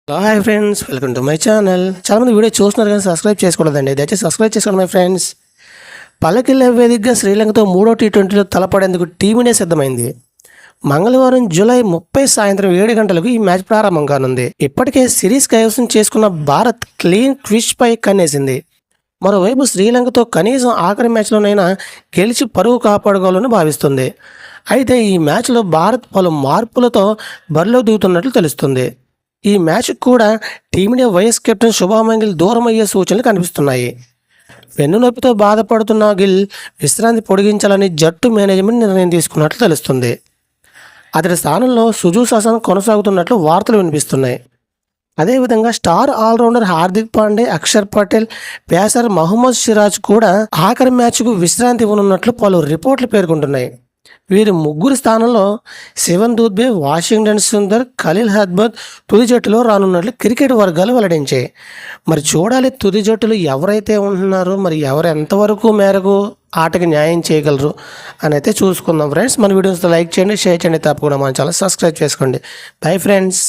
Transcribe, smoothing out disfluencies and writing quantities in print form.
Hello hi friends, welcome to my channel. చాలామంది video చూస్తున్నారు కానీ సబ్స్క్రైబ్ చేసుకోలేదండి. దయచేసి సబ్స్క్రైబ్ చేసుకోండి మై ఫ్రెండ్స్. పల్లకిల్ల వేదికగా శ్రీలంకతో 3వ టీ20లో తలపడేందుకు టీమిండియా సిద్ధమైంది. మంగళవారం జూలై 30 సాయంత్రం 7 గంటలకు ఈ మ్యాచ్ ప్రారంభం కానుంది. ఇప్పటికే సిరీస్ కైవసం చేసుకున్న భారత్ క్లీన్ క్విష్పై కన్నేసింది. మరోవైపు శ్రీలంకతో కనీసం ఆఖరి మ్యాచ్లోనైనా గెలిచి పరువు కాపాడుకోవాలని భావిస్తుంది. అయితే ఈ మ్యాచ్లో భారత్ పలు మార్పులతో బరిలో దిగుతున్నట్లు తెలుస్తుంది. ఈ మ్యాచ్ కూడా team India vice captain Shubman Gill దూరం అయ్యే సూచనలు కనిపిస్తున్నాయి. వెన్నునొప్పితో బాధపడుతున్న గిల్ విశ్రాంతి పొడిగించాలని జట్టు మేనేజ్మెంట్ నిర్ణయం తీసుకున్నట్లు తెలుస్తుంది. అతడి స్థానంలో సుజు ససన్ కొనసాగుతున్నట్లు వార్తలు వినిపిస్తున్నాయి. అదేవిధంగా star all rounder Hardik Pande, Akshar Patel, pacer Mohammed Siraj కూడా ఆఖరి మ్యాచ్కు విశ్రాంతి ఇవ్వనున్నట్లు పలు రిపోర్ట్లు పేర్కొంటున్నాయి. వీరి ముగ్గురు స్థానంలో శివన్ దూబే, వాషింగ్టన్ సుందర్, ఖలీల్ అహ్మద్ తుది జట్టులో రానున్నట్లు క్రికెట్ వర్గాలు వెల్లడించాయి. మరి చూడాలి తుది జట్టులు ఎవరైతే ఉంటున్నారో, మరి ఎవరు ఎంతవరకు మేరకు ఆటకి న్యాయం చేయగలరు అని అయితే చూసుకుందాం ఫ్రెండ్స్. మన వీడియోస్తో లైక్ చేయండి, షేర్ చేయండి, తప్పకుండా మన ఛానల్ సబ్స్క్రైబ్ చేసుకోండి. Bye friends.